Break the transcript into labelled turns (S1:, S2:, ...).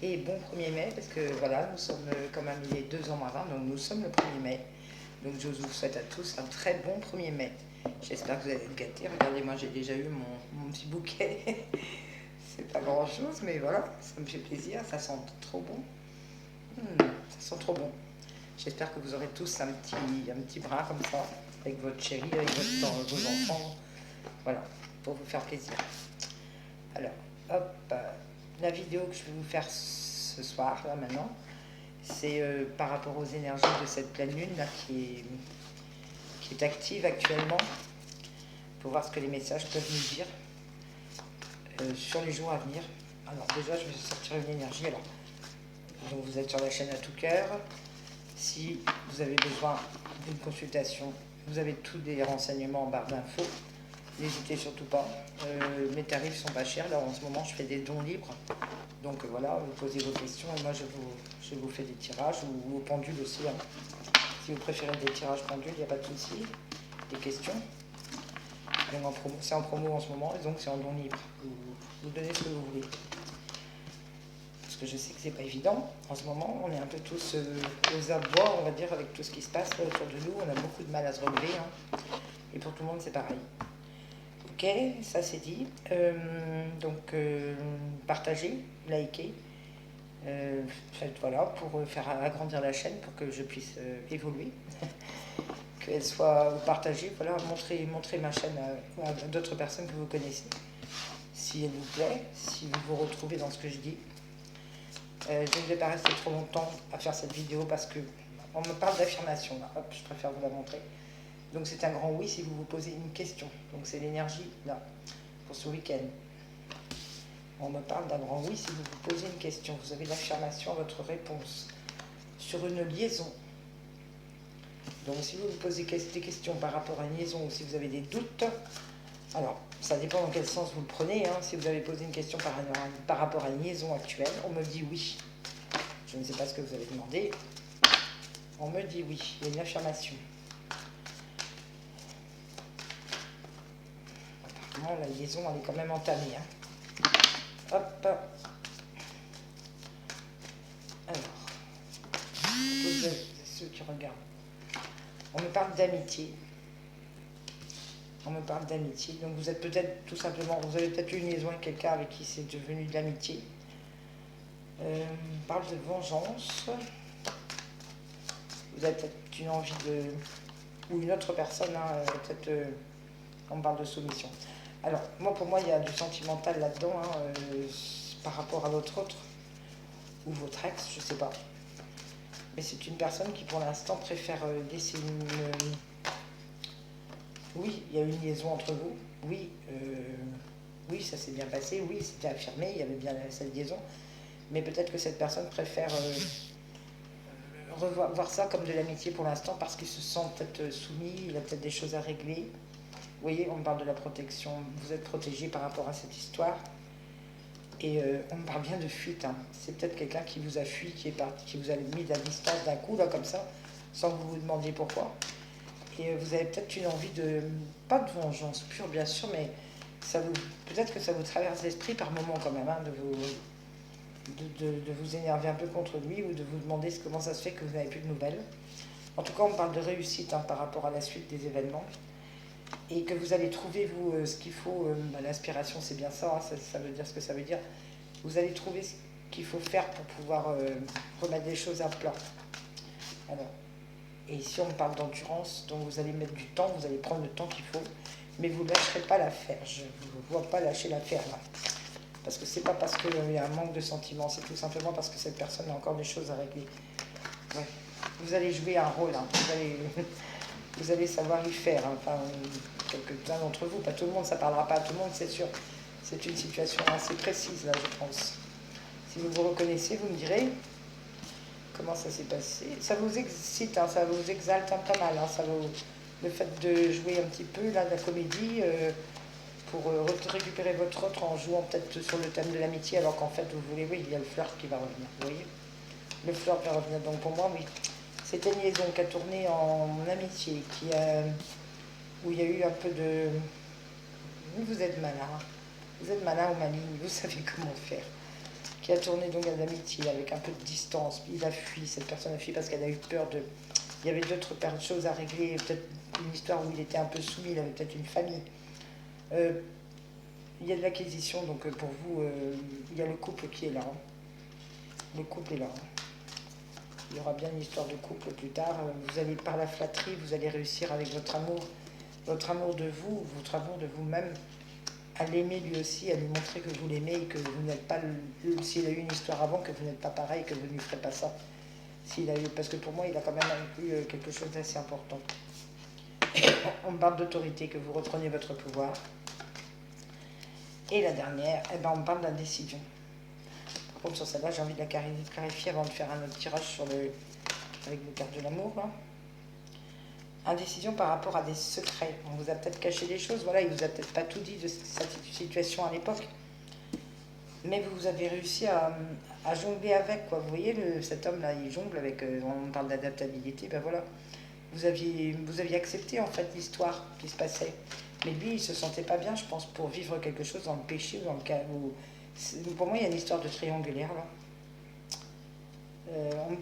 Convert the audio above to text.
S1: et bon 1er mai, parce que voilà, nous sommes quand même, il est 2 ans avant, donc nous sommes le 1er mai. Donc je vous souhaite à tous un très bon 1er mai. J'espère que vous allez être gâtés. Regardez, moi j'ai déjà eu mon petit bouquet. C'est pas grand chose, mais voilà, ça me fait plaisir, ça sent trop bon. Ça sent trop bon. J'espère que vous aurez tous un petit bras comme ça, avec votre chérie, avec vos enfants. Voilà, pour vous faire plaisir. Alors, hop, la vidéo que je vais vous faire ce soir, là maintenant, c'est par rapport aux énergies de cette pleine lune là, qui est active actuellement, pour voir ce que les messages peuvent nous dire sur les jours à venir. Alors déjà, je vais sortir une énergie. Alors, donc vous êtes sur la chaîne à tout cœur. Si vous avez besoin d'une consultation, vous avez tous les renseignements en barre d'infos. N'hésitez surtout pas. Mes tarifs sont pas chers. Là, en ce moment, je fais des dons libres. Donc voilà, vous posez vos questions et moi, je vous fais des tirages ou au pendule aussi. Hein. Si vous préférez des tirages pendules, il n'y a pas de souci. Des questions. C'est en promo en ce moment et donc c'est en don libre. Vous donnez ce que vous voulez. Parce que je sais que c'est pas évident. En ce moment, on est un peu tous aux abois, on va dire, avec tout ce qui se passe autour de nous. On a beaucoup de mal à se relever. Hein. Et pour tout le monde, c'est pareil. Ok, ça c'est dit. Donc, partagez, likez. Faites voilà, pour faire agrandir la chaîne, pour que je puisse évoluer. Qu'elle soit partagée, voilà, montrez ma chaîne à d'autres personnes que vous connaissez. Si elle vous plaît, si vous vous retrouvez dans ce que je dis. Je ne vais pas rester trop longtemps à faire cette vidéo parce que on me parle d'affirmation. Hop, je préfère vous la montrer. Donc c'est un grand oui si vous vous posez une question. Donc c'est l'énergie là pour ce week-end. On me parle d'un grand oui si vous vous posez une question. Vous avez l'affirmation à votre réponse sur une liaison. Donc si vous vous posez des questions par rapport à une liaison ou si vous avez des doutes, alors ça dépend dans quel sens vous le prenez. Hein. Si vous avez posé une question par rapport à une liaison actuelle, on me dit oui. Je ne sais pas ce que vous avez demandé. On me dit oui, il y a une affirmation. Apparemment, la liaison, elle est quand même entamée. Hein. Hop. Alors, tous ceux qui regardent. On me parle d'amitié. On me parle d'amitié. Donc vous êtes peut-être tout simplement, vous avez peut-être eu une liaison avec quelqu'un avec qui c'est devenu de l'amitié. On parle de vengeance. Vous avez peut-être une envie de... Ou une autre personne, hein, peut-être... on parle de soumission. Alors, moi, pour moi, il y a du sentimental là-dedans, hein, par rapport à l'autre, ou votre ex, je ne sais pas. Mais c'est une personne qui, pour l'instant, préfère laisser une... Oui, il y a eu une liaison entre vous. Oui, oui, ça s'est bien passé. Oui, c'était affirmé, il y avait bien cette liaison. Mais peut-être que cette personne préfère voir ça comme de l'amitié pour l'instant parce qu'il se sent peut-être soumis, il a peut-être des choses à régler. Vous voyez, on me parle de la protection. Vous êtes protégé par rapport à cette histoire. Et on me parle bien de fuite. Hein. C'est peut-être quelqu'un qui vous a fui, qui est parti, qui vous a mis à distance d'un coup, là, comme ça, sans que vous vous demandiez pourquoi. Et vous avez peut-être une envie de... Pas de vengeance pure, bien sûr, mais peut-être que ça vous traverse l'esprit par moment quand même, hein, de vous énerver un peu contre lui ou de vous demander comment ça se fait que vous n'avez plus de nouvelles. En tout cas, on parle de réussite hein, par rapport à la suite des événements. Et que vous allez trouver, vous, ce qu'il faut. L'inspiration, c'est bien ça, hein, ça veut dire ce que ça veut dire. Vous allez trouver ce qu'il faut faire pour pouvoir remettre les choses à plat. Alors, et ici, on parle d'endurance, donc vous allez mettre du temps, vous allez prendre le temps qu'il faut, mais vous ne lâcherez pas l'affaire. Je ne vous vois pas lâcher l'affaire, là. Parce que c'est pas parce qu'il y a un manque de sentiments, c'est tout simplement parce que cette personne a encore des choses à régler. Ouais. Vous allez jouer un rôle, hein. Vous allez savoir y faire. Hein. Enfin, quelques-uns d'entre vous, pas tout le monde, ça ne parlera pas à tout le monde, c'est sûr. C'est une situation assez précise, là, je pense. Si vous vous reconnaissez, vous me direz comment ça s'est passé. Ça vous excite, hein, ça vous exalte un pas mal. Hein, le fait de jouer un petit peu, là, de la comédie... pour récupérer votre autre en jouant peut-être sur le thème de l'amitié, alors qu'en fait, vous voulez, oui, il y a le flirt qui va revenir, vous voyez. Le flirt va revenir, donc pour moi, oui. C'était une liaison qui a tourné en amitié, où il y a eu un peu de... Vous êtes malin ou maligne, vous savez comment faire. qui a tourné donc à l'amitié avec un peu de distance. Il a fui, cette personne a fui parce qu'elle a eu peur de... Il y avait d'autres choses à régler, peut-être une histoire où il était un peu soumis, il avait peut-être une famille. Il y a de l'acquisition, donc pour vous, il y a le couple qui est là. Le couple est là. Il y aura bien une histoire de couple plus tard. Vous allez, par la flatterie, vous allez réussir avec votre amour de vous, votre amour de vous-même, à l'aimer lui aussi, à lui montrer que vous l'aimez et que vous n'êtes pas, s'il a eu une histoire avant, que vous n'êtes pas pareil, que vous ne lui ferez pas ça. S'il a eu, parce que pour moi, il a quand même eu quelque chose d'assez important. On me parle d'autorité, que vous reprenez votre pouvoir. Et la dernière, eh ben, on me parle d'indécision. Par contre, sur celle-là, j'ai envie de la clarifier avant de faire un autre tirage sur avec le cartes de l'amour. Indécision par rapport à des secrets. On vous a peut-être caché des choses, voilà, il vous a peut-être pas tout dit de cette situation à l'époque. Mais vous avez réussi à jongler avec, quoi. Vous voyez, cet homme-là, il jongle avec, on parle d'adaptabilité, ben voilà. Vous aviez accepté, en fait, l'histoire qui se passait. Mais lui, il se sentait pas bien, je pense, pour vivre quelque chose dans le péché ou dans le cas où... Pour moi, il y a une histoire de triangulaire, là. On me